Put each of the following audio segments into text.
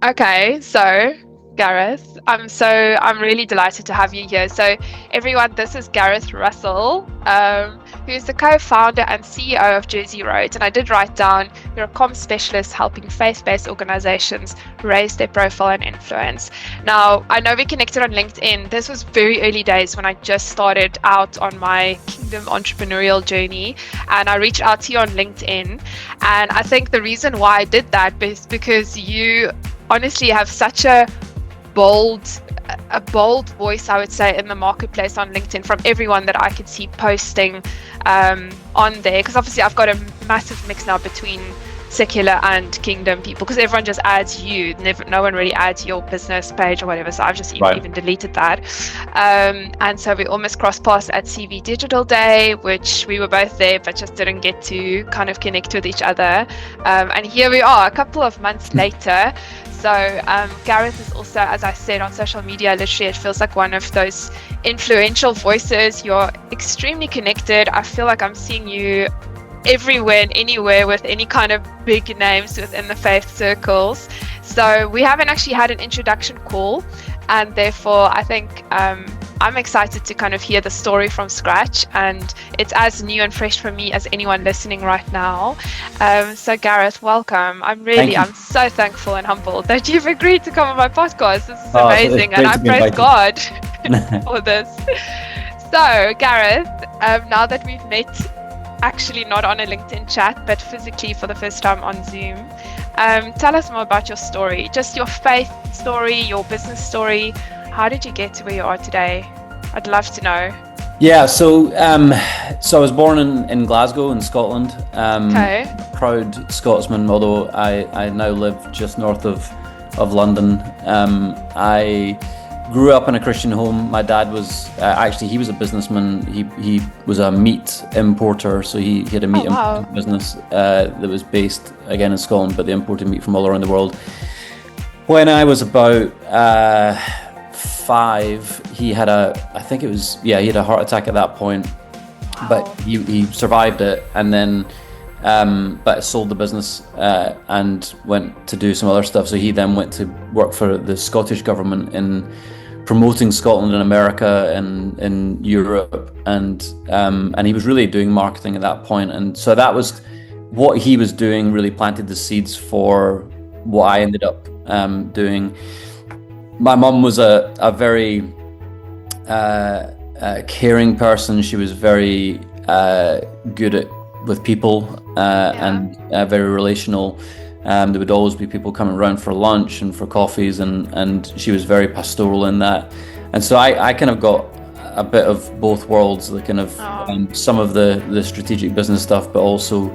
Okay, so Gareth, I'm really delighted to have you here. So everyone, this is Gareth Russell, who's the co-founder and CEO of Jersey Road. And I did write down you're a comm specialist helping faith-based organizations raise their profile and influence. Now, I know we connected on LinkedIn. This was very early days when I just started out on my Kingdom entrepreneurial journey, and I reached out to you on LinkedIn. And I think the reason why I did that is because you honestly have such bold bold voice, I would say, in the marketplace on LinkedIn from everyone that I could see posting on there, because obviously I've got a massive mix now between secular and kingdom people, because everyone just adds you, no one really adds your business page or whatever, so I've just even deleted that. And so we almost crossed paths at CV Digital Day, which we were both there but just didn't get to kind of connect with each other, and here we are a couple of months later. So Gareth is also, as I said, on social media, literally it feels like one of those influential voices. You're extremely connected. I feel like I'm seeing you everywhere and anywhere with any kind of big names within the faith circles. So we haven't actually had an introduction call, and therefore I think I'm excited to kind of hear the story from scratch, and it's as new and fresh for me as anyone listening right now. So Gareth, welcome. I'm so thankful and humbled that you've agreed to come on my podcast. This is amazing, and I praise God for this. So Gareth, now that we've met, actually not on a LinkedIn chat, but physically for the first time on Zoom, tell us more about your story, just your faith story, your business story. How did you get to where you are today? I'd love to know. Yeah, so I was born in Glasgow in Scotland. Proud Scotsman, although I now live just north of London. I grew up in a Christian home. My dad was he was a businessman. He was a meat importer, so he had a meat importing business that was based again in Scotland, but they imported meat from all around the world. When I was about 5, he had he had a heart attack at that point. Wow. But he survived it, and then but sold the business and went to do some other stuff. So he then went to work for the Scottish government in promoting Scotland in America and in Europe, and he was really doing marketing at that point. And so that was what he was doing, really planted the seeds for what I ended up doing. My mum was a very caring person. She was very good with people and very relational. There would always be people coming around for lunch and for coffees, and she was very pastoral in that. And so I kind of got a bit of both worlds, the kind of some of the strategic business stuff, but also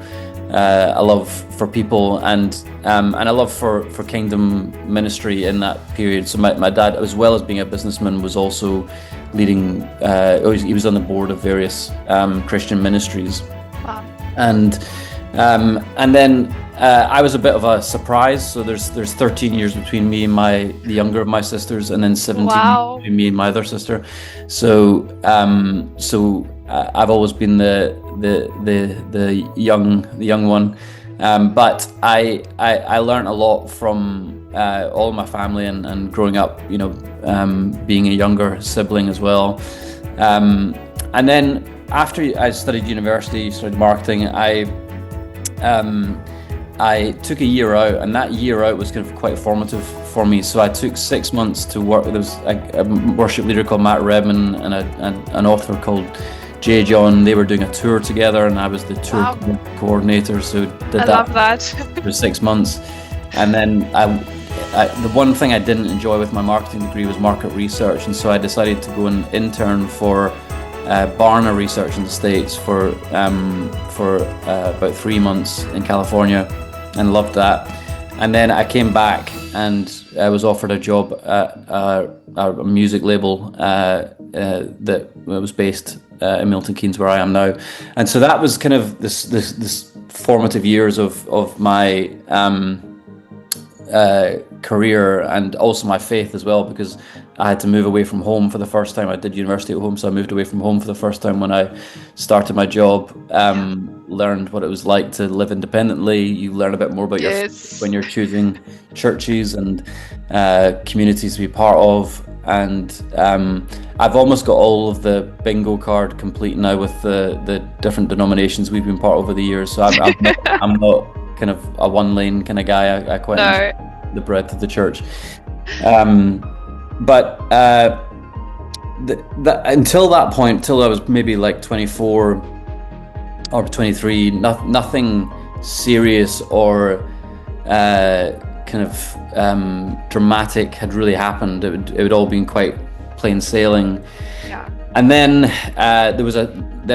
a love for people and a love for kingdom ministry in that period. So my dad, as well as being a businessman, was also leading, he was on the board of various Christian ministries. Wow. And then I was a bit of a surprise. So there's 13 years between me and the younger of my sisters, and then 17 years between me and my other sister. So I've always been the young one, but I learned a lot from all of my family and growing up, being a younger sibling as well. And then after I studied university, studied marketing, I took a year out, and that year out was kind of quite formative for me. So I took 6 months to work. There was a worship leader called Matt Redman and an author called J. John. They were doing a tour together, and I was the tour coordinator. So I love that for 6 months. And then the one thing I didn't enjoy with my marketing degree was market research, and so I decided to go and intern for Barna Research in the States for about 3 months in California, and loved that. And then I came back and I was offered a job at a music label that was based in Milton Keynes, where I am now. And so that was kind of this formative years of my career, and also my faith as well, because I had to move away from home for the first time. I did university at home, so I moved away from home for the first time when I started my job. Learned what it was like to live independently. You learn a bit more about your faith when you're choosing churches and communities to be part of. And I've almost got all of the bingo card complete now with the different denominations we've been part of over the years. So I'm not kind of a one-lane kind of guy. I quite enjoy the breadth of the church. But until that point, till I was maybe like 24 or 23, nothing serious or kind of dramatic had really happened. It would all been quite plain sailing. Yeah. And then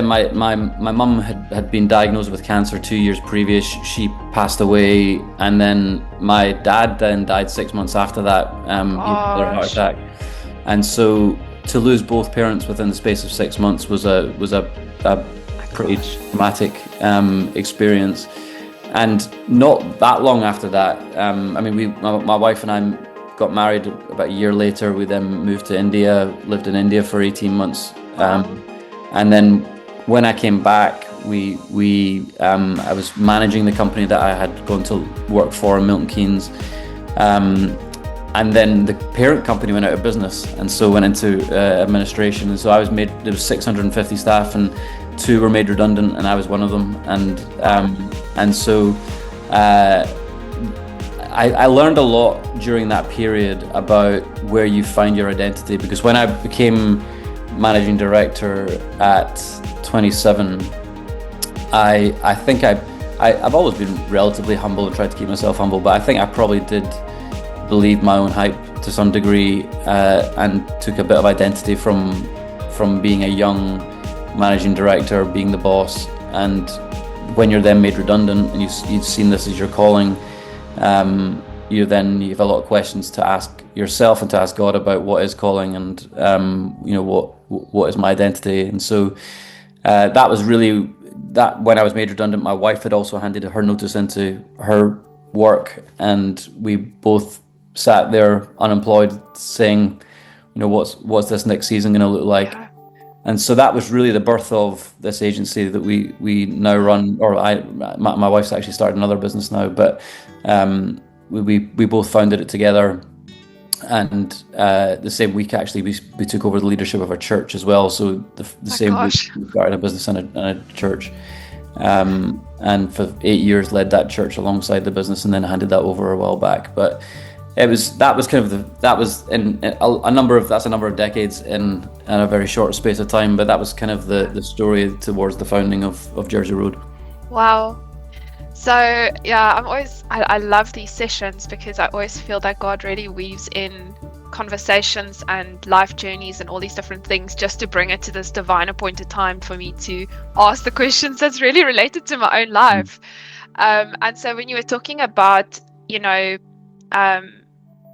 my mum had been diagnosed with cancer 2 years previous. She passed away, and then my dad then died 6 months after that. He had a heart attack, and so to lose both parents within the space of 6 months was a pretty traumatic experience. And not that long after that, my wife and I got married about a year later. We then moved to India, lived in India for 18 months. And then when I came back, I was managing the company that I had gone to work for in Milton Keynes. And then the parent company went out of business, and so went into administration. And so there was 650 staff, and 2 were made redundant, and I was one of them. And so I learned a lot during that period about where you find your identity, because when I became managing director at 27, I think I've always been relatively humble and tried to keep myself humble, but I think I probably did believe my own hype to some degree, and took a bit of identity from being a young managing director, being the boss. And when you're then made redundant and you've seen this as your calling, you have a lot of questions to ask yourself and to ask God about what is calling, and what is my identity. And so that was really that. When I was made redundant, my wife had also handed her notice into her work, and we both sat there unemployed, saying, what's this next season going to look like? Yeah. And so that was really the birth of this agency that we now run. Or my wife's actually started another business now, but we both founded it together. And the same week, actually, we took over the leadership of our church as well. So the same week, we started a business and a church. And for 8 years led that church alongside the business, and then handed that over a while back. But that was a number of decades in a very short space of time. But that was kind of the story towards the founding of Jersey Road. Wow. So yeah, I love these sessions, because I always feel that God really weaves in conversations and life journeys and all these different things just to bring it to this divine appointed time for me to ask the questions that's really related to my own life. And so when you were talking about,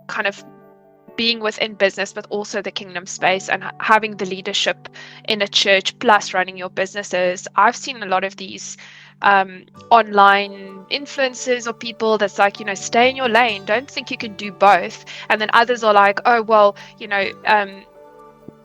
kind of being within business, but also the kingdom space, and having the leadership in a church plus running your businesses, I've seen a lot of these online influencers or people that's like, stay in your lane, don't think you can do both. And then others are like, oh, well,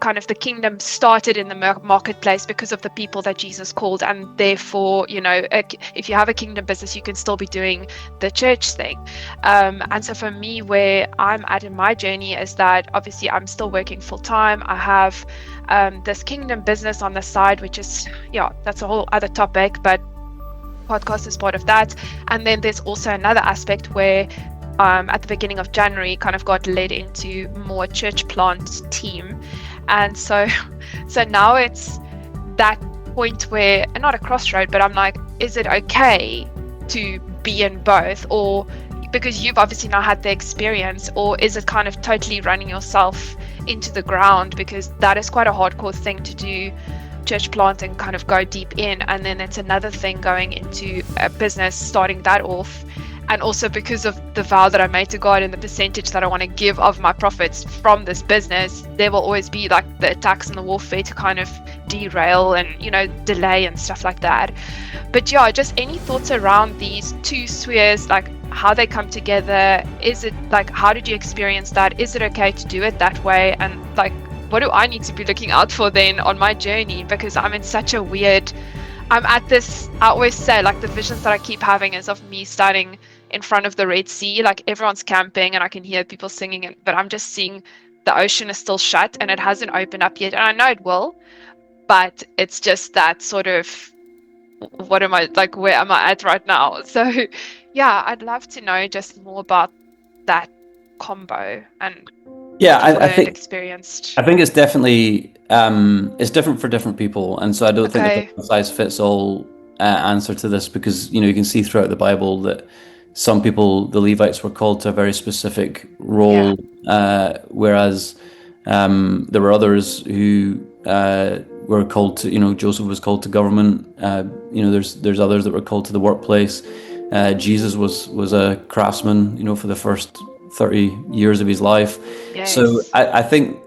kind of the kingdom started in the marketplace because of the people that Jesus called, and therefore, if you have a kingdom business, you can still be doing the church thing. And so for me, where I'm at in my journey is that obviously I'm still working full time. I have this kingdom business on the side, which is, that's a whole other topic, but podcast is part of that. And then there's also another aspect where at the beginning of January kind of got led into more church plant team. And so now it's that point where, not a crossroad, but I'm like, is it okay to be in both? Or because you've obviously now had the experience, or is it kind of totally running yourself into the ground? Because that is quite a hardcore thing to do, church plant, and kind of go deep in. And then it's another thing going into a business, starting that off and also because of the vow that I made to God and the percentage that I want to give of my profits from this business, there will always be like the attacks and the warfare to kind of derail and, you know, delay and stuff like that. But yeah, just any thoughts around these two spheres, like how they come together? Is it like, how did you experience that? Is it okay to do it that way? And like, what do I need to be looking out for then on my journey? Because I'm in such a weird, I'm at this, I always say, like, the visions that I keep having is of me standing in front of the Red Sea, like everyone's camping and I can hear people singing it, but I'm just seeing the ocean is still shut and it hasn't opened up yet, and I know it will, but it's just that sort of, what am I, like, where am I at right now? So yeah, I'd love to know just more about that combo and Yeah, what you've I learned, think experienced. I think it's definitely it's different for different people, and so I don't think there's Okay. a one size fits all answer to this, because you can see throughout the Bible that some people, the Levites, were called to a very specific Yeah. role, whereas there were others who were called to, Joseph was called to government. There's others that were called to the workplace. Jesus was a craftsman, for the first 30 years of his life. So Yes. I think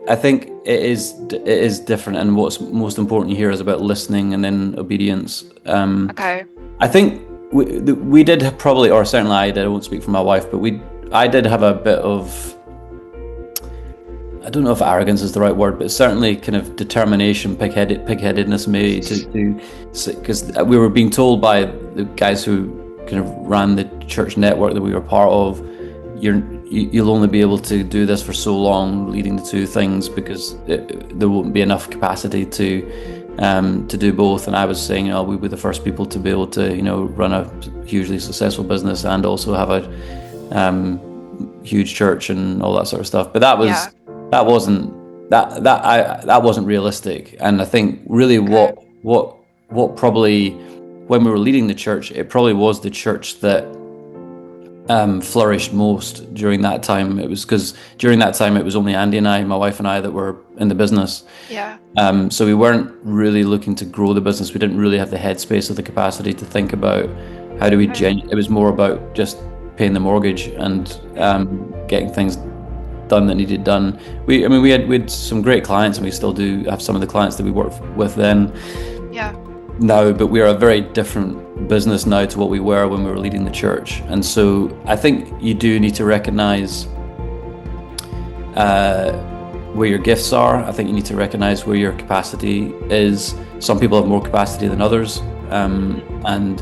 it is different, and what's most important here is about listening and then obedience. Okay. I think we did probably, or certainly I did. I won't speak for my wife, but I did have a bit of, I don't know if arrogance is the right word, but certainly kind of determination, pigheadedness, maybe, because we were being told by the guys who kind of ran the church network that we were part of, you'll only be able to do this for so long, leading the two things, because there won't be enough capacity to do both. And I was saying, we'd be the first people to be able to, run a hugely successful business and also have a huge church and all that sort of stuff. But that wasn't realistic. And I think really Okay. what probably, when we were leading the church, it probably was the church that flourished most during that time. It was because during that time it was only Andy and I, my wife and I, that were in the business. Yeah. So we weren't really looking to grow the business. We didn't really have the headspace or the capacity to think about how do we it was more about just paying the mortgage and getting things done that needed done. We had some great clients, and we still do have some of the clients that we worked with then. Yeah. Now, but we are a very different business now to what we were when we were leading the church. And so I think you do need to recognize where your gifts are. I think you need to recognize where your capacity is. Some people have more capacity than others. And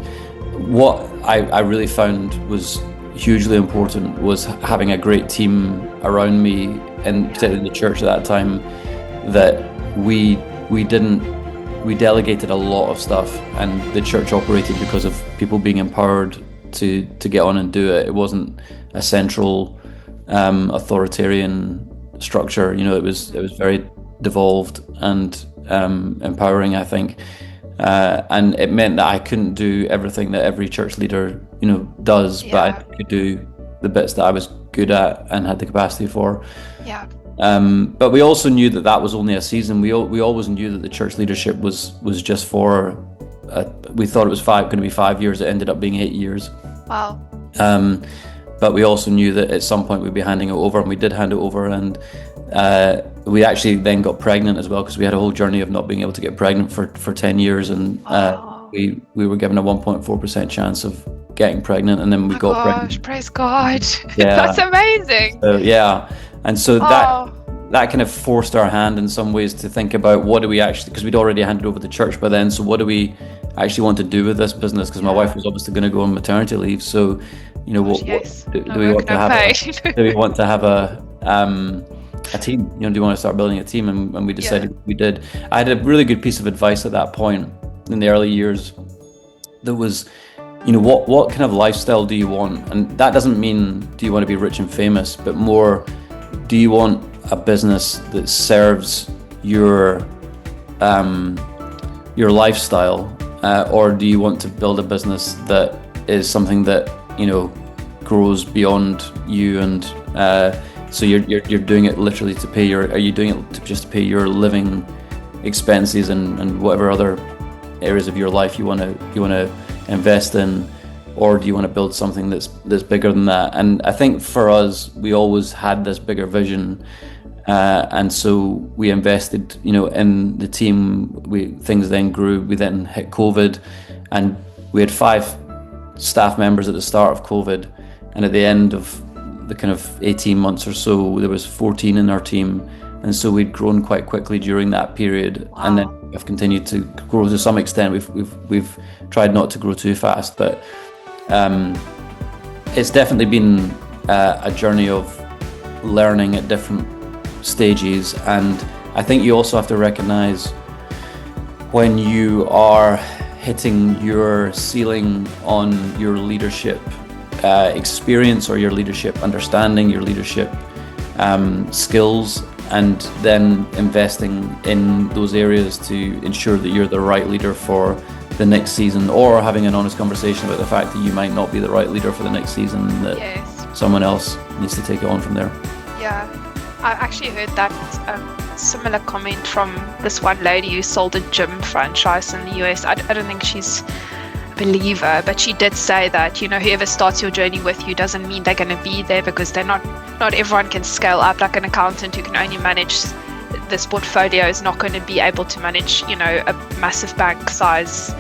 what I really found was hugely important was having a great team around me, and particularly in the church at that time, that we delegated a lot of stuff, and the church operated because of people being empowered to get on and do it. It wasn't a central authoritarian structure. It was very devolved and empowering, I think. And it meant that I couldn't do everything that every church leader, does, but I could do the bits that I was good at and had the capacity for. Yeah. But we also knew that was only a season. We always knew that the church leadership was just for. We thought it was going to be 5 years. It ended up being 8 years. Wow. But we also knew that at some point we'd be handing it over, and we did hand it over. And we actually then got pregnant as well, because we had a whole journey of not being able to get pregnant for 10 years, and we were given a 1.4% chance of getting pregnant, and then we got pregnant. Praise God. Yeah. That's amazing. So, yeah. And so that kind of forced our hand in some ways to think about what do we actually, because we'd already handed over the church by then, so what do we actually want to do with this business? Because my wife was obviously going to go on maternity leave, so do we want to have a team? Do you want to start building a team? And we decided we did. I had a really good piece of advice at that point in the early years that was, what kind of lifestyle do you want? And that doesn't mean do you want to be rich and famous, but more, do you want a business that serves your lifestyle, or do you want to build a business that is something that grows beyond you, and so you're doing it literally to pay are you doing it to just pay your living expenses and whatever other areas of your life you want to invest in? or do you want to build something that's bigger than that? And I think for us, we always had this bigger vision, and so we invested, in the team. Things then grew. We then hit COVID, and we had 5 staff members at the start of COVID, and at the end of the kind of 18 months or so, there was 14 in our team. And so we'd grown quite quickly during that period. Wow. And then we've continued to grow to some extent. We've tried not to grow too fast, but it's definitely been a journey of learning at different stages. And I think you also have to recognize when you are hitting your ceiling on your leadership experience or your leadership understanding, your leadership skills, and then investing in those areas to ensure that you're the right leader for the next season, or having an honest conversation about the fact that you might not be the right leader for the next season, that someone else needs to take it on from there. Yeah, I actually heard that similar comment from this one lady who sold a gym franchise in the US. I don't think she's a believer, but she did say that, whoever starts your journey with you doesn't mean they're going to be there, because they're not everyone can scale up. Like an accountant who can only manage this portfolio is not going to be able to manage, a massive bank size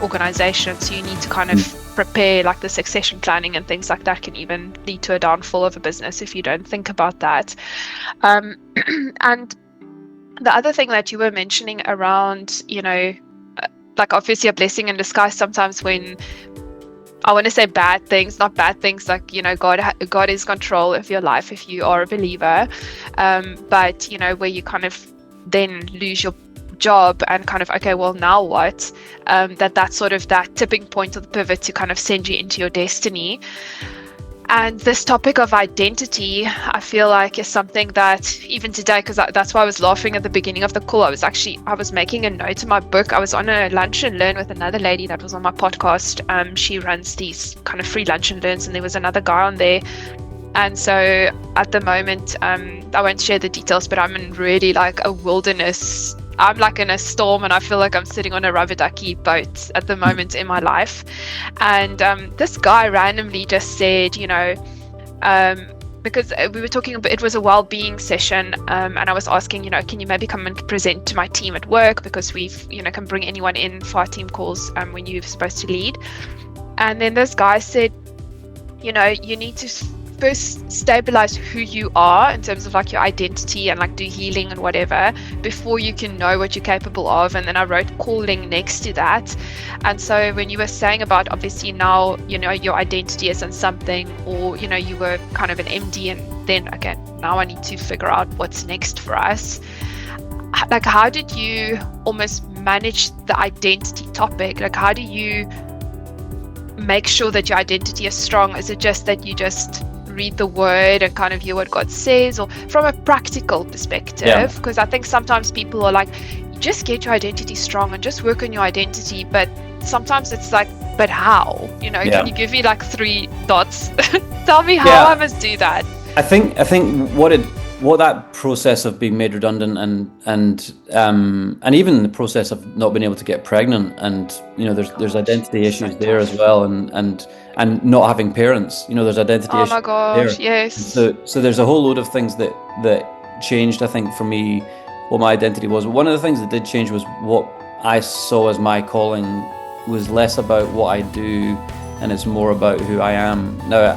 organization. So you need to kind of prepare, like the succession planning and things like that can even lead to a downfall of a business if you don't think about that. And the other thing that you were mentioning around, like obviously a blessing in disguise sometimes when, I want to say bad things, not bad things, like, God is control of your life if you are a believer. But, where you kind of then lose your job and kind of, okay, well, now what? That's sort of that tipping point or the pivot to kind of send you into your destiny. And this topic of identity, I feel like, is something that even today, because that's why I was laughing at the beginning of the call. I was making a note in my book. I was on a lunch and learn with another lady that was on my podcast. She runs these kind of free lunch and learns, and there was another guy on there. And so at the moment, I won't share the details, but I'm in really like a wilderness. I'm like in a storm, and I feel like I'm sitting on a rubber ducky boat at the moment in my life. And this guy randomly just said, because we were talking about, it was a well-being session, and I was asking, can you maybe come and present to my team at work, because we've, can bring anyone in for our team calls when you're supposed to lead. And then this guy said, you need to first stabilize who you are in terms of like your identity and like do healing and whatever before you can know what you're capable of. And then I wrote calling next to that. And so when you were saying about obviously now, your identity isn't something, or, you were kind of an MD and then, okay, now I need to figure out what's next for us. Like, how did you almost manage the identity topic? Like, how do you make sure that your identity is strong? Is it just that you just read the word and kind of hear what God says, or from a practical perspective? Because I think sometimes people are like, just get your identity strong and just work on your identity, but sometimes it's like, but how? Can you give me like 3 dots? Tell me how I must do that. I think what that process of being made redundant and even the process of not being able to get pregnant, and there's identity issues there as well, and not having parents, there's identity issues. Oh my gosh, there. yes. So there's a whole load of things that changed, I think, for me, what my identity was. But one of the things that did change was what I saw as my calling was less about what I do, and it's more about who I am. Now,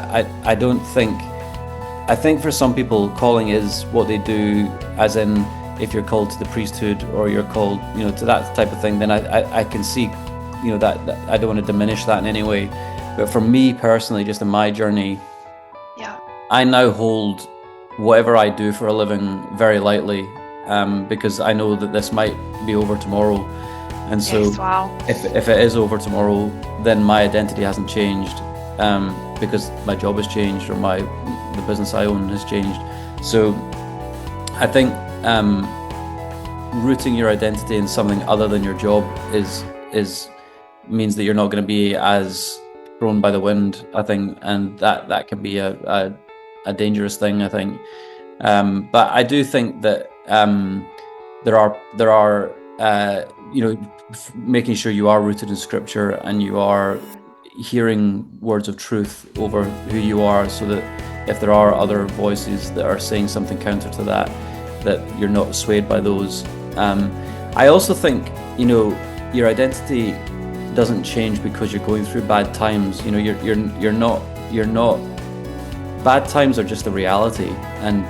I think for some people, calling is what they do, as in if you're called to the priesthood or you're called, to that type of thing, then I can see, that I don't want to diminish that in any way. But for me personally, just in my journey, I now hold whatever I do for a living very lightly, because I know that this might be over tomorrow. And so if it is over tomorrow, then my identity hasn't changed, because my job has changed, or the business I own has changed. So I think rooting your identity in something other than your job means that you're not going to be as thrown by the wind, I think, and that can be a dangerous thing, I think. But I do think that there are making sure you are rooted in Scripture, and you are hearing words of truth over who you are, so that if there are other voices that are saying something counter to that, that you're not swayed by those. I also think, your identity doesn't change because you're going through bad times. You're not. Bad times are just a reality, and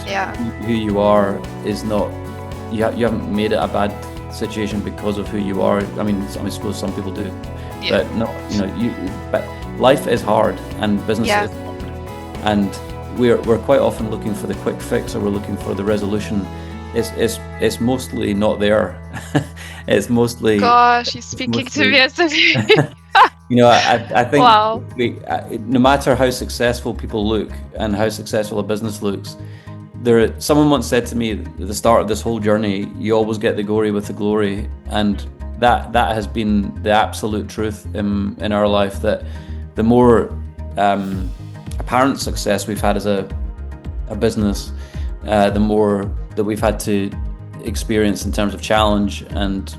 who you are is not. You haven't made it a bad situation because of who you are. I mean, I suppose some people do, but no. But life is hard, and business is hard, and we're quite often looking for the quick fix, or we're looking for the resolution. It's mostly not there. It's mostly. Gosh, you're speaking to me as if I think wow. No matter how successful people look and how successful a business looks, someone once said to me at the start of this whole journey, you always get the glory with the glory, and that has been the absolute truth in our life. That the more apparent success we've had as a business, the more that we've had to experience in terms of challenge, and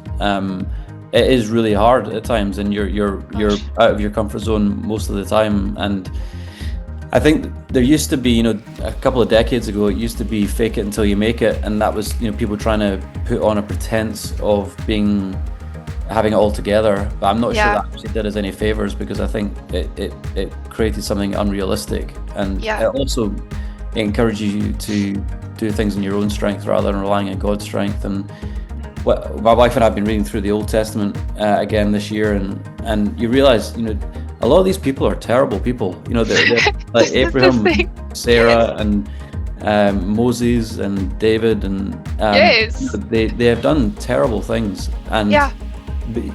it is really hard at times, and you're out of your comfort zone most of the time. And I think there used to be, a couple of decades ago, it used to be fake it until you make it, and that was, people trying to put on a pretense of having it all together. But I'm not sure that actually did us any favors, because I think it created something unrealistic, and it also encourages you to do things in your own strength rather than relying on God's strength. And my wife and I have been reading through the Old Testament again this year, and you realize, a lot of these people are terrible people. They're like Abraham, Sarah, and Moses, and David, and they have done terrible things. And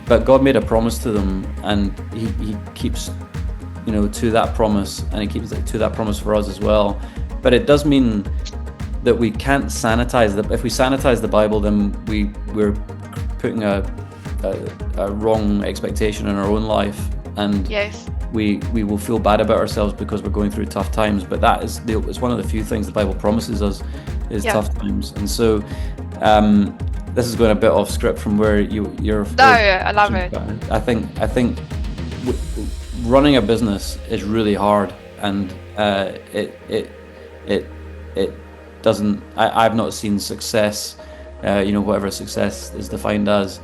but God made a promise to them, and He keeps, to that promise, and He keeps to that promise for us as well. But it does mean that we can't sanitize if we sanitize the Bible, then we're putting a wrong expectation in our own life, and we will feel bad about ourselves because we're going through tough times. But it's one of the few things the Bible promises us is tough times. And so this is going a bit off script from where you're. No, I love it. I think running a business is really hard, and it doesn't. I've not seen success, whatever success is defined as,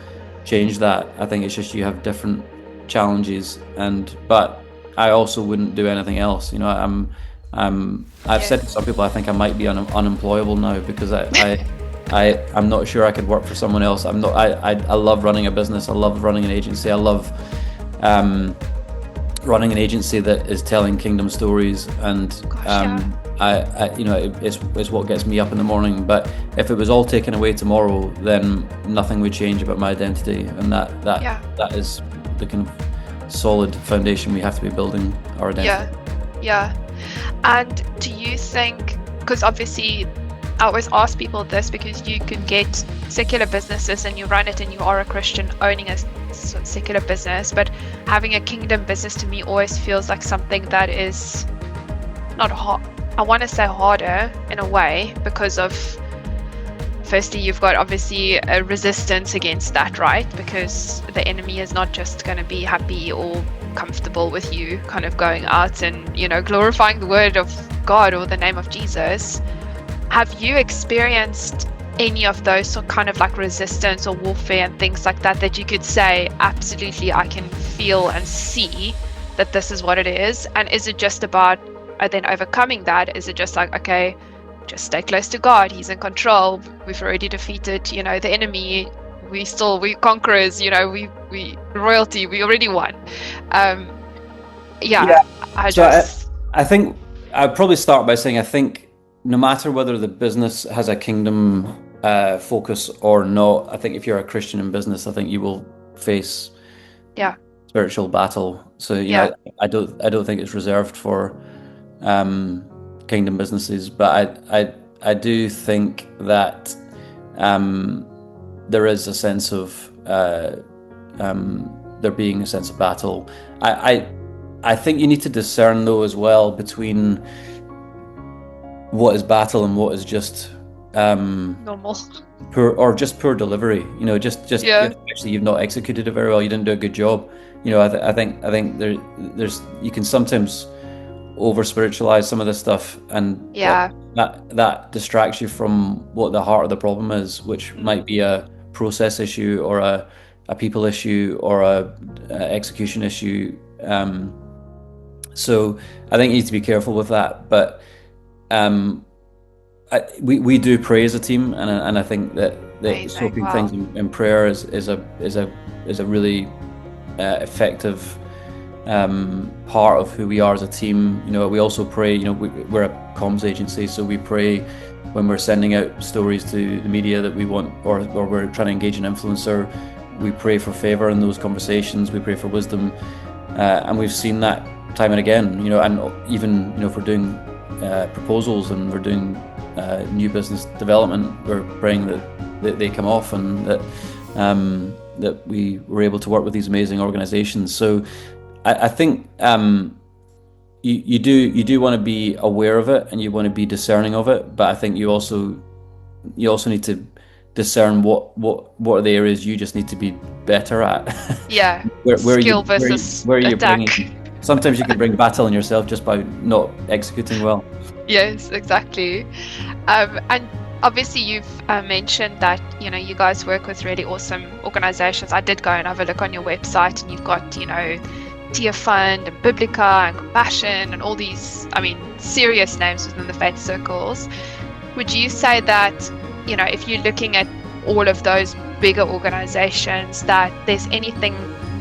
change that. I think it's just you have different challenges, but I also wouldn't do anything else. I've said to some people I think I might be unemployable now, because I'm not sure I could work for someone else. I love running a business. I love running an agency. I love running an agency that is telling kingdom stories, and it's what gets me up in the morning. But if it was all taken away tomorrow, then nothing would change about my identity, and that is the kind of solid foundation we have to be building our identity. And do you think, because obviously I always ask people this, because you can get secular businesses and you run it and you are a Christian owning a secular business, but having a kingdom business to me always feels like something that is not hard. I want to say harder in a way, because of, firstly, you've got obviously a resistance against that, right? Because the enemy is not just going to be happy or comfortable with you kind of going out and, glorifying the word of God or the name of Jesus. Have you experienced any of those sort kind of like resistance or warfare and things like that you could say, absolutely, I can feel and see that this is what it is? And is it just about then overcoming that? Is it just like, okay, just stay close to God, He's in control, we've already defeated, the enemy, we conquerors, we royalty, we already won. I think I'd probably start by saying, I think no matter whether the business has a kingdom focus or not, I think if you're a Christian in business, I think you will face spiritual battle. So I don't think it's reserved for kingdom businesses, but I do think that there is a sense of there being a sense of battle. I think you need to discern though as well between what is battle and what is just normal, poor delivery. Just actually you've not executed it very well. You didn't do a good job. I think there's you can sometimes over spiritualize some of this stuff, and Yeah. that distracts you from what the heart of the problem is, which might be a process issue or a people issue or a execution issue. So I think you need to be careful with that. But um, we do pray as a team, and I think that Amazing. soaking things Wow. in prayer is a really effective part of who we are as a team. We also pray. We're a comms agency, so we pray when we're sending out stories to the media that we want, or we're trying to engage an influencer. We pray for favor in those conversations. We pray for wisdom, and we've seen that time and again. And even if we're doing proposals and we're doing new business development, we're praying that they come off, and that we were able to work with these amazing organizations. So I think you do want to be aware of it, and you want to be discerning of it, but I think you also need to discern what are the areas you just need to be better at. Yeah. where you Skill versus where are you attack. bringing? Sometimes you can bring battle on yourself just by not executing well. Yes, exactly. And obviously you've mentioned that you guys work with really awesome organizations. I did go and have a look on your website, and you've got Tia Fund and Biblica and Compassion and all these, serious names within the faith circles. Would you say that if you're looking at all of those bigger organizations, that there's anything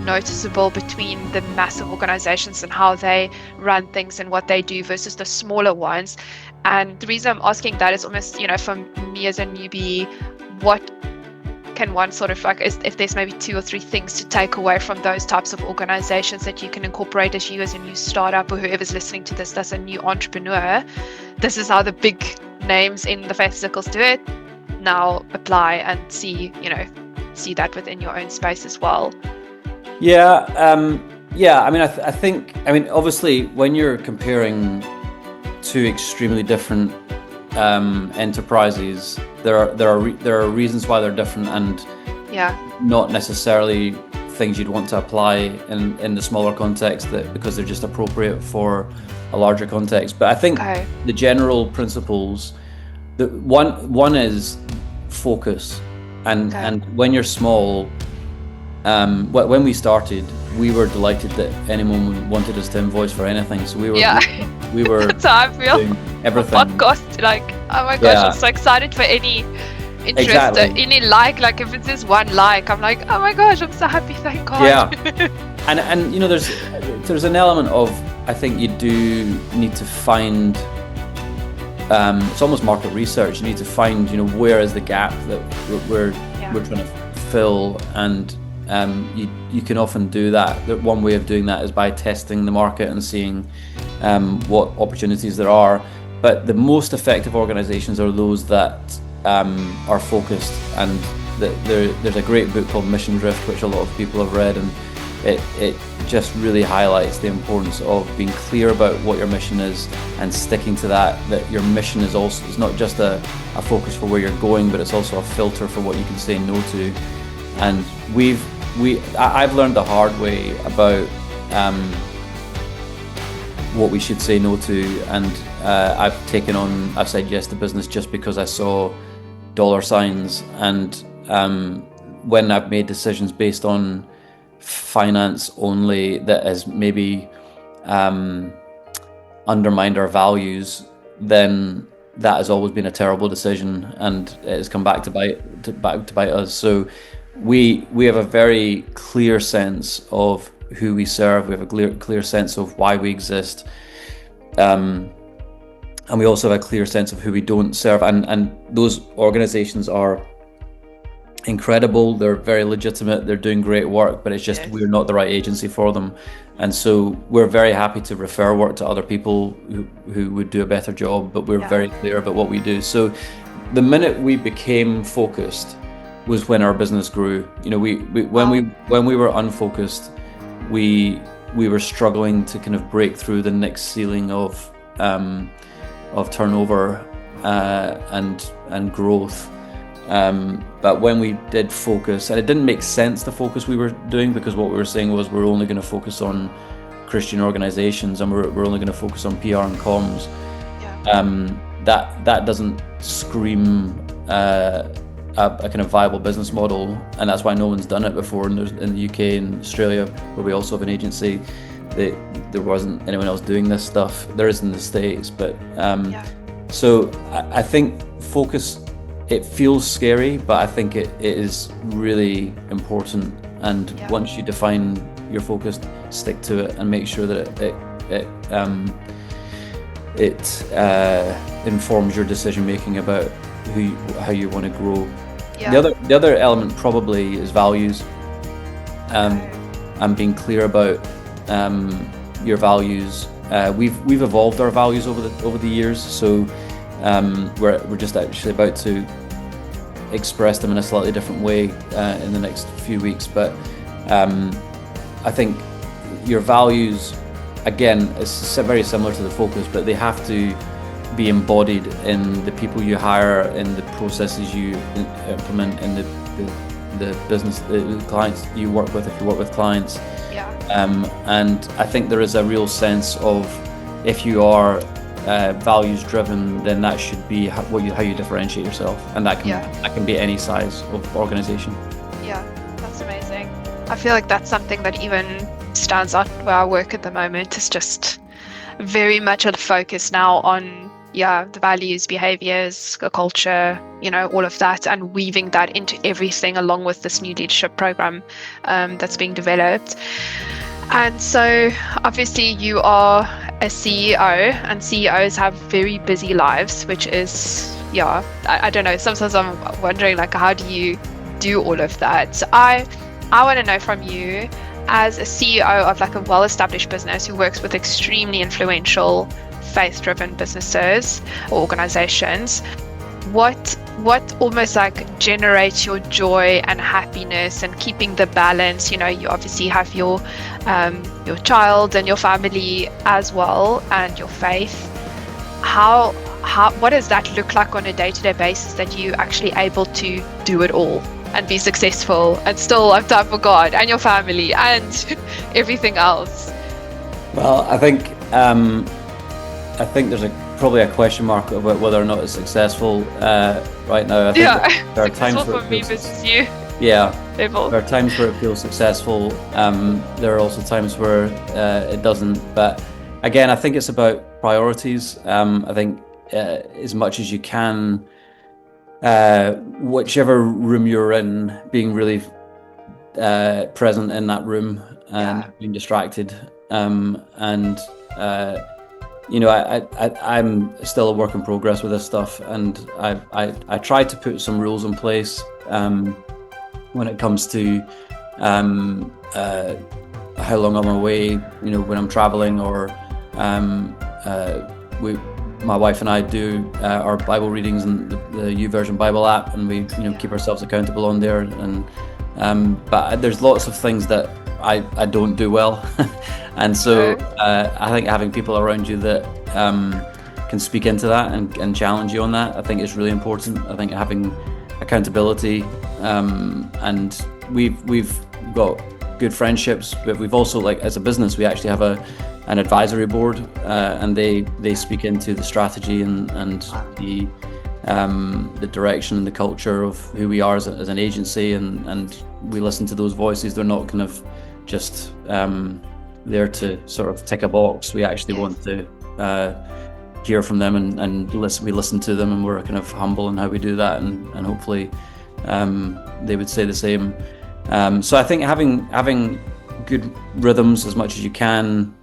noticeable between the massive organizations and how they run things and what they do versus the smaller ones? And the reason I'm asking that is almost, for me as a newbie, what can one sort of if there's maybe 2 or 3 things to take away from those types of organizations that you can incorporate as you as a new startup, or whoever's listening to this that's a new entrepreneur. This is how the big names in the faith circles do it. Now apply and see that within your own space as well. Yeah, I think obviously when you're comparing 2 extremely different enterprises, there are reasons why they're different, and not necessarily things you'd want to apply in the smaller context, that because they're just appropriate for a larger context. But I think the general principles, one is focus, and when you're small, when we started, we were delighted that anyone wanted us to invoice for anything. So we were That's how I feel. doing everything. Podcast, oh my gosh, I'm so excited for any interest, Exactly. any like if it's just one like, I'm like, oh my gosh, I'm so happy, thank God. Yeah, and there's an element of, I think you do need to find. It's almost market research. You need to find, where is the gap that we're trying to fill, and you can often do that. One way of doing that is by testing the market and seeing what opportunities there are. But the most effective organizations are those that are focused, and there's a great book called Mission Drift, which a lot of people have read, and it just really highlights the importance of being clear about what your mission is and sticking to that your mission is also, it's not just a focus for where you're going, but it's also a filter for what you can say no to. And I've learned the hard way about what we should say no to, and I've said yes to business just because I saw dollar signs, and when I've made decisions based on finance only that has maybe undermined our values, then that has always been a terrible decision, and it has come back to bite us. So we have a very clear sense of who we serve. We have a clear sense of why we exist, and we also have a clear sense of who we don't serve. And those organizations are incredible. They're very legitimate. They're doing great work, but it's just we're not the right agency for them. And so we're very happy to refer work to other people who would do a better job, but we're very clear about what we do. So the minute we became focused was when our business grew. When we were unfocused, we were struggling to kind of break through the next ceiling of turnover and growth. But when we did focus, and it didn't make sense the focus we were doing, because what we were saying was we're only going to focus on Christian organizations, and we're only going to focus on PR and comms. That doesn't scream a kind of viable business model, and that's why no one's done it before. And in the UK and Australia, where we also have an agency, there wasn't anyone else doing this stuff. There is in the States, but so I think focus. It feels scary, but I think it is really important. And once you define your focus, stick to it and make sure that it informs your decision making about how you want to grow. The other element probably is values, and being clear about your values. We've evolved our values over the years, so we're just actually about to express them in a slightly different way in the next few weeks. But I think your values, again, it's very similar to the focus, but they have to be embodied in the people you hire, in the processes you implement, in the business, the clients you work with, if you work with clients. And I think there is a real sense of, if you are values driven, then that should be how you differentiate yourself, and that can be any size of organization. That's amazing. I feel like that's something that even stands out where I work at the moment. Is just very much a focus now on the values, behaviors, culture, all of that, and weaving that into everything along with this new leadership program that's being developed. And so obviously you are a CEO, and CEOs have very busy lives, which is, I don't know, sometimes I'm wondering, like, how do you do all of that? So I want to know from you, as a CEO of like a well-established business who works with extremely influential faith-driven businesses or organizations, what almost like generates your joy and happiness and keeping the balance? You obviously have your child and your family as well, and your faith. What does that look like on a day-to-day basis, that you actually able to do it all and be successful and still have time for God and your family and everything else? Well, I think there's probably a question mark about whether or not it's successful right now. I think there are times where for me versus you. There are times where it feels successful. There are also times where it doesn't. But again, I think it's about priorities. I think as much as you can, whichever room you're in, being really present in that room and being distracted. I'm still a work in progress with this stuff, and I tried to put some rules in place when it comes to how long I'm away, when I'm traveling, or my wife and I do our Bible readings in the YouVersion Bible app, and we keep ourselves accountable on there. And but there's lots of things that I don't do well. And so I think having people around you that can speak into that and challenge you on that, I think is really important. I think having accountability, and we've got good friendships, but we've also, like, as a business, we actually have an advisory board, and they speak into the strategy and the direction and the culture of who we are as an agency, and we listen to those voices. They're not kind of just there to sort of tick a box. We actually want to hear from them and we listen to them, and we're kind of humble in how we do that, and hopefully they would say the same. So I think having good rhythms as much as you can,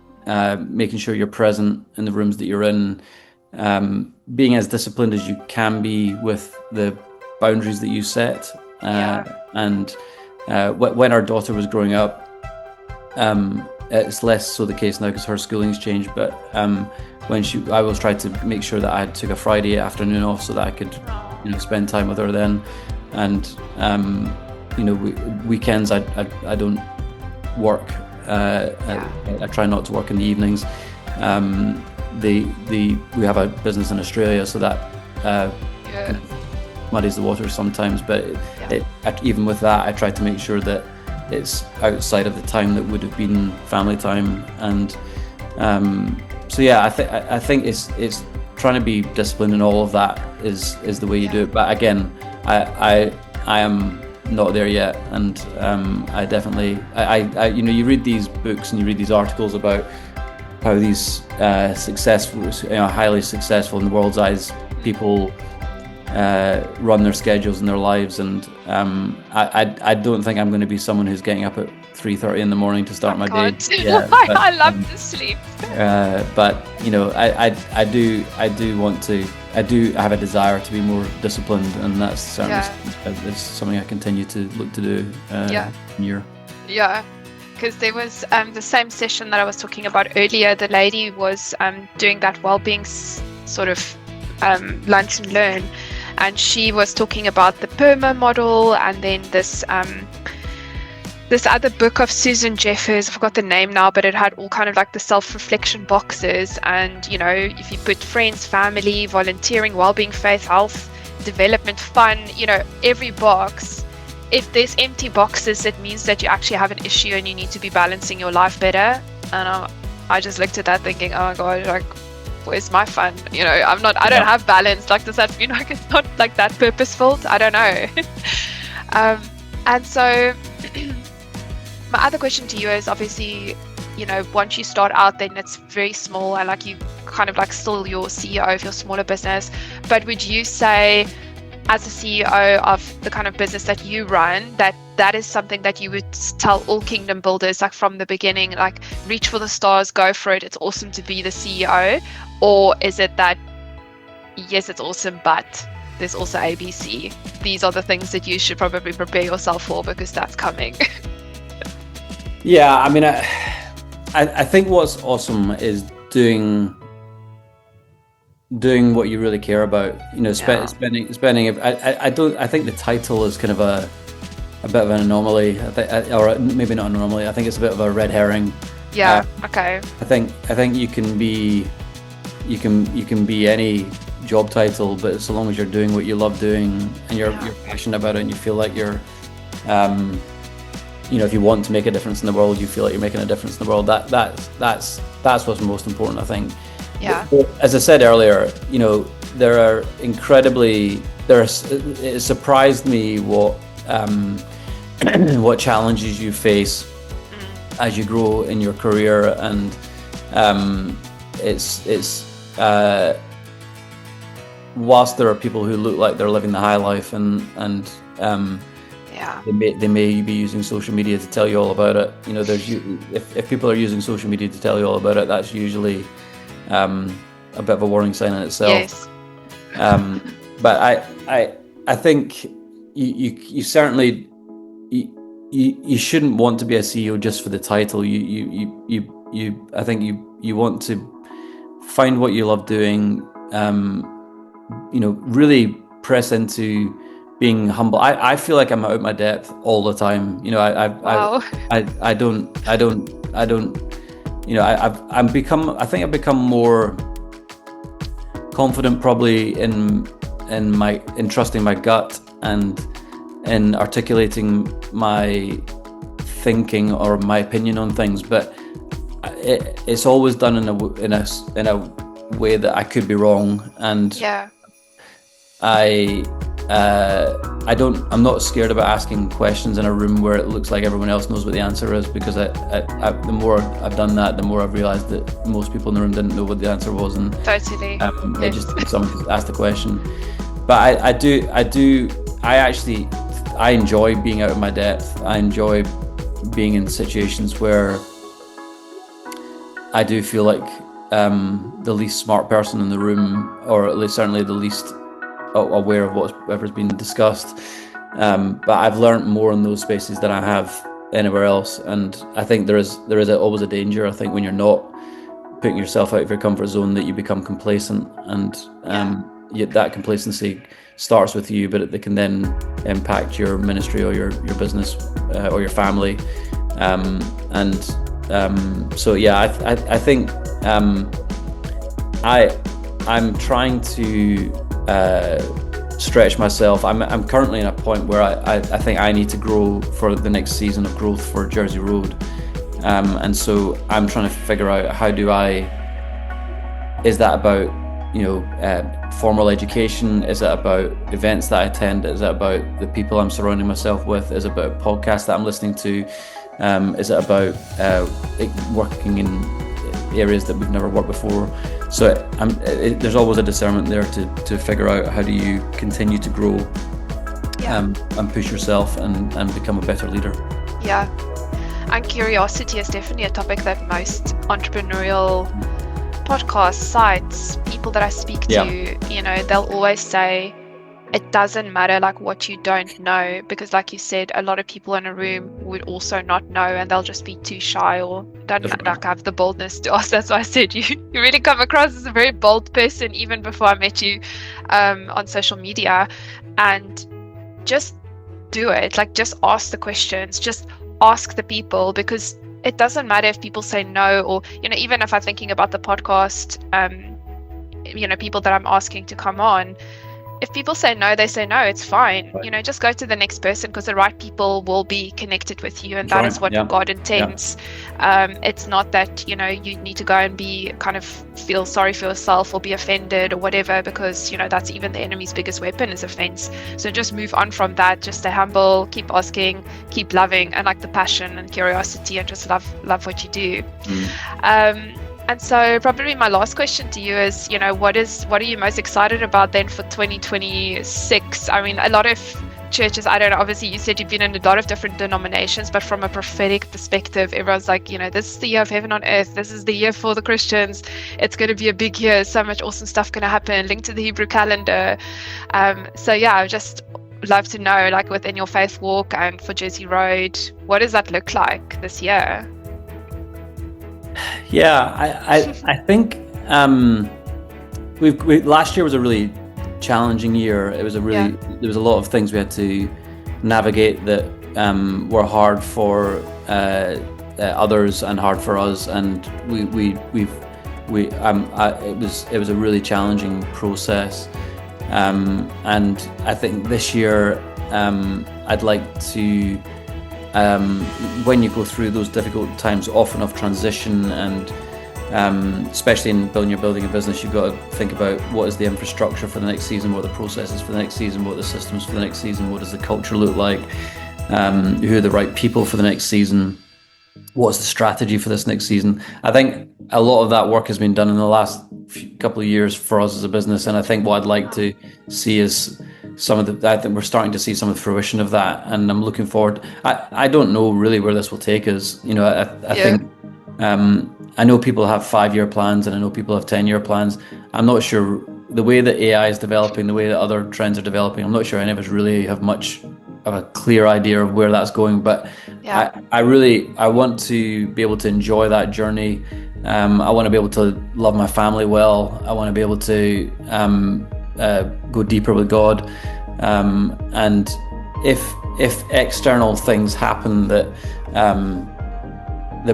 making sure you're present in the rooms that you're in, being as disciplined as you can be with the boundaries that you set. And when our daughter was growing up, it's less so the case now because her schooling's changed, but I always tried to make sure that I took a Friday afternoon off so that I could spend time with her then. And weekends I don't work. I try not to work in the evenings. We have a business in Australia, so that muddies the water sometimes. But even with that, I try to make sure that it's outside of the time that would have been family time. And so yeah, I think it's trying to be disciplined, and all of that is the way you do it. But again, I am not there yet, and I definitely you know, you read these books and you read these articles about how these successful, you know, highly successful in the world's eyes people run their schedules and their lives, and I don't think I'm going to be someone who's getting up at 3:30 in the morning to start my day. Yeah, but, I love to sleep. But you know, I do want to. I have a desire to be more disciplined, and that's certainly it's something I continue to look to do. Year. Yeah. Because there was the same session that I was talking about earlier. The lady was doing that well-being sort of lunch and learn, and she was talking about the PERMA model, and then this other book of Susan Jeffers. I forgot the name now, but it had all kind of like the self-reflection boxes, and you know, if you put friends, family, volunteering, well-being, faith, health, development, fun, you know, every box. If there's empty boxes, it means that you actually have an issue and you need to be balancing your life better. And I just looked at that thinking, oh my god, like, where's my fun? You know, I don't have balance. Like, does that mean like it's not like that purposeful? I don't know. And so my other question to you is, obviously, you know, once you start out, then it's very small, and like you kind of like still your CEO of your smaller business. But would you say, as a CEO of the kind of business that you run, that is something that you would tell all kingdom builders, like from the beginning, like reach for the stars, go for it, it's awesome to be the CEO? Or is it that, yes, it's awesome, but there's also ABC? These are the things that you should probably prepare yourself for, because that's coming. Yeah, I mean, I think what's awesome is doing what you really care about, you know, spending. I think the title is kind of a bit of an anomaly, or maybe not an anomaly. I think it's a bit of a red herring. Yeah. Okay. I think you can be any job title, but so long as you're doing what you love doing and you're passionate about it, and you feel like you're, you know, if you want to make a difference in the world, you feel like you're making a difference in the world. That's what's most important, I think. Yeah. As I said earlier, you know, it surprised me what what challenges you face as you grow in your career, and it's whilst there are people who look like they're living the high life, and they may be using social media to tell you all about it. You know, if people are using social media to tell you all about it, that's usually a bit of a warning sign in itself. Yes. But I think you certainly you shouldn't want to be a CEO just for the title. I think you want to find what you love doing. You know, really press into being humble. I feel like I'm out of my depth all the time. You know, I don't. You know, I think I've become more confident probably in trusting my gut and in articulating my thinking or my opinion on things, but it's always done in a way that I could be wrong, and I'm not scared about asking questions in a room where it looks like everyone else knows what the answer is, because the more I've done that, the more I've realized that most people in the room didn't know what the answer was, and totally. It just someone just asked the question. But I enjoy being out of my depth. I enjoy being in situations where I do feel like the least smart person in the room, or at least certainly the least aware of whatever's been discussed. But I've learned more in those spaces than I have anywhere else, and I think there is always a danger. I think when you're not putting yourself out of your comfort zone, that you become complacent, and that complacency starts with you, but it can then impact your ministry or your business or your family. So yeah, I think I'm trying to stretch myself. I'm currently in a point where I think I need to grow for the next season of growth for Jersey Road. And so I'm trying to figure out is that about, formal education? Is it about events that I attend? Is it about the people I'm surrounding myself with? Is it about podcasts that I'm listening to? Is it about working in areas that we've never worked before? So there's always a discernment there to figure out how do you continue to grow and push yourself and become a better leader. Yeah. And curiosity is definitely a topic that most entrepreneurial podcast sites, people that I speak to, they'll always say it doesn't matter like what you don't know, because like you said, a lot of people in a room would also not know, and they'll just be too shy or don't like have the boldness to ask. That's why I said you really come across as a very bold person even before I met you on social media. And just do it, like just ask the questions, just ask the people, because it doesn't matter if people say no, or even if I'm thinking about the podcast, people that I'm asking to come on, if people say no, they say no, it's fine. Right. Just go to the next person, because the right people will be connected with you, and that is what God intends. It's not that you need to go and be kind of feel sorry for yourself or be offended or whatever, because that's even the enemy's biggest weapon is offense. So just move on from that. Just stay humble, keep asking, keep loving, and like the passion and curiosity, and just love what you do. And so probably my last question to you is, what are you most excited about then for 2026? I mean, a lot of churches, I don't know, obviously you said you've been in a lot of different denominations, but from a prophetic perspective, everyone's like, this is the year of heaven on earth. This is the year for the Christians. It's going to be a big year. So much awesome stuff going to happen, linked to the Hebrew calendar. So yeah, I just love to know, like within your faith walk and for Jersey Road, what does that look like this year? Yeah, I think we last year was a really challenging year. It was there was a lot of things we had to navigate that were hard for others and hard for us, and it was a really challenging process. And I think this year I'd like to. When you go through those difficult times, often of transition, and especially in building a business, you've got to think about what is the infrastructure for the next season, what are the processes for the next season, what are the systems for the next season, what does the culture look like, who are the right people for the next season, what's the strategy for this next season. I think a lot of that work has been done in the last couple of years for us as a business, and I think what I'd like to see is I think we're starting to see some of the fruition of that, and I'm looking forward. I don't know really where this will take us. I think I know people have 5-year plans, and I know people have 10-year plans. I'm not sure the way that AI is developing, the way that other trends are developing. I'm not sure any of us really have much of a clear idea of where that's going. But I want to be able to enjoy that journey. I want to be able to love my family well. I want to be able to go deeper with God, and if external things happen that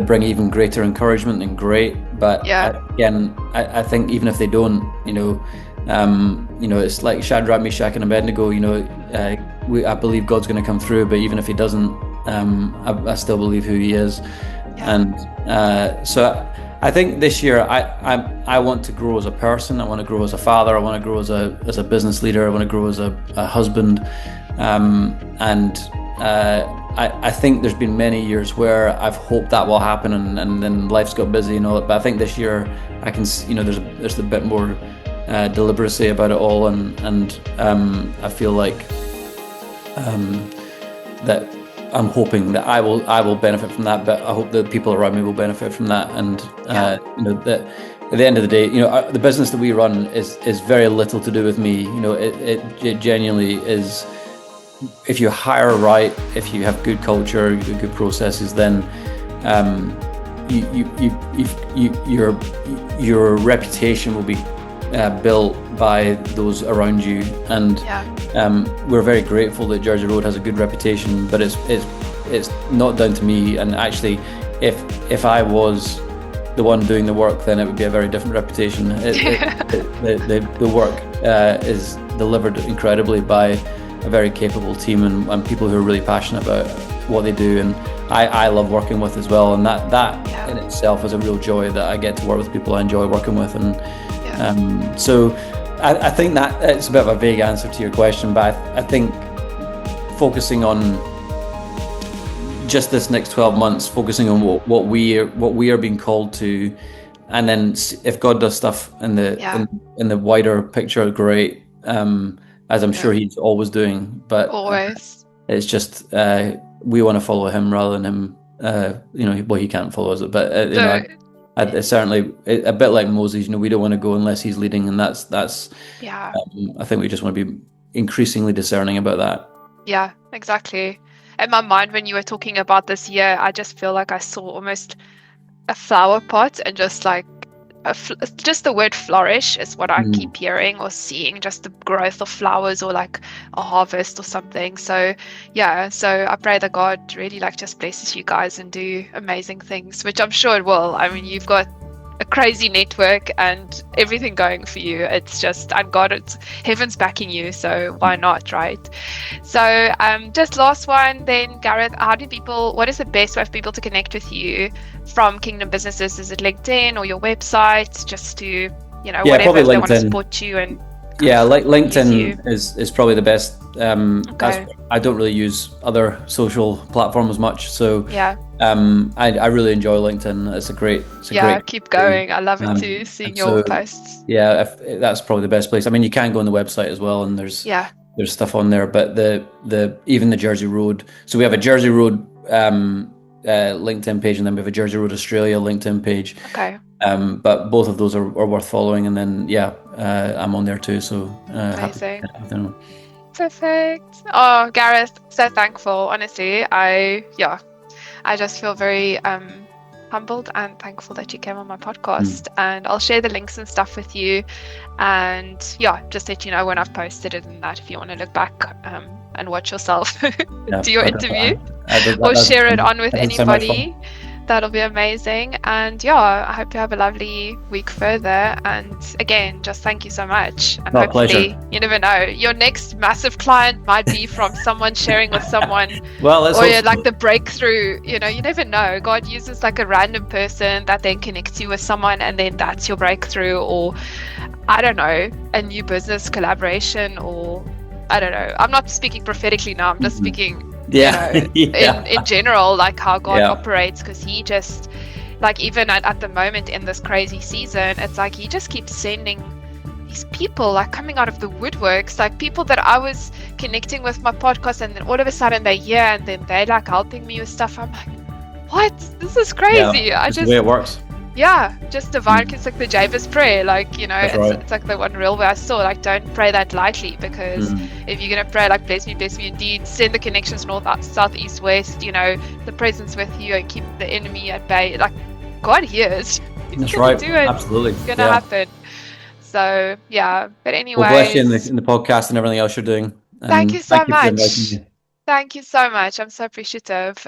bring even greater encouragement, then great. But again, I think even if they don't, it's like Shadrach, Meshach, and Abednego. I believe God's going to come through, but even if He doesn't, I still believe who He is, and so. I think this year I want to grow as a person. I want to grow as a father. I want to grow as a business leader. I want to grow as a husband. And I think there's been many years where I've hoped that will happen, and then life's got busy and all that. But I think this year I can, there's a bit more deliberacy about it all, and I feel like that. I'm hoping that I will benefit from that, but I hope that people around me will benefit from that. And that at the end of the day, the business that we run is very little to do with me. It genuinely is. If you hire right, if you have good culture, you do good processes, then your reputation will be built by those around you, and we're very grateful that Jersey Road has a good reputation, but it's not down to me. And actually, if I was the one doing the work, then it would be a very different reputation. The work delivered incredibly by a very capable team and people who are really passionate about what they do, and I love working with as well, and that in itself is a real joy that I get to work with people I enjoy working with, and so I think that it's a bit of a vague answer to your question, but I think focusing on just this next 12 months, focusing on what we are being called to, and then if God does stuff in the wider picture, great. As I'm sure He's always doing, but always. It's just we want to follow Him rather than Him. Well, He can't follow us, but it's certainly a bit like Moses. We don't want to go unless He's leading, and that's. I think we just want to be increasingly discerning about that. Yeah, exactly. In my mind, when you were talking about this year, I just feel like I saw almost a flower pot, and just like just the word flourish is what I keep hearing or seeing, just the growth of flowers or like a harvest or something. So I pray that God really just blesses you guys and do amazing things, which I'm sure it will. I mean, you've got a crazy network and everything going for you. It's just, and God, it's heaven's backing you, so why not, right? So just last one then, Gareth, what is the best way for people to connect with you from Kingdom Businesses? Is it LinkedIn or your website, just to whatever, if they want to support you? And LinkedIn is probably the best. I don't really use other social platforms much, so I really enjoy LinkedIn. It's a great keep going. I love it too, seeing your posts. That's probably the best place. I mean, you can go on the website as well, and there's stuff on there, but even the Jersey Road, so we have a Jersey Road LinkedIn page, and then we have a Jersey Road Australia LinkedIn page. But both of those are worth following, and then I'm on there too, so amazing. Perfect. Oh, Gareth, so thankful. Honestly, I just feel very humbled and thankful that you came on my podcast, and I'll share the links and stuff with you, and just let you know when I've posted it, and that if you want to look back and watch yourself do your interview or share it on with anybody. That'll be amazing. And I hope you have a lovely week further. And again, just thank you so much. And hopefully, pleasure. You never know, your next massive client might be from someone sharing with someone. Well, or the breakthrough. You never know. God uses like a random person that then connects you with someone, and then that's your breakthrough, or I don't know, a new business collaboration, or I don't know. I'm not speaking prophetically now. I'm just speaking. In general, like how God operates, because He just even at the moment in this crazy season, it's like He just keeps sending these people coming out of the woodworks, like people that I was connecting with my podcast, and then all of a sudden they're here, and then they're helping me with stuff. I'm like, what? This is crazy. It's the way it works. Just divine. It's like the Jabez prayer, it's like the one real way I saw, don't pray that lightly, because if you're gonna pray bless me indeed, send the connections north, south, east, west, the presence with you, and keep the enemy at bay. God hears. He's gonna do it. Absolutely, it's gonna happen. So but anyway, well, bless you in the podcast and everything else you're doing. Thank you so much. Thank you so much. I'm so appreciative.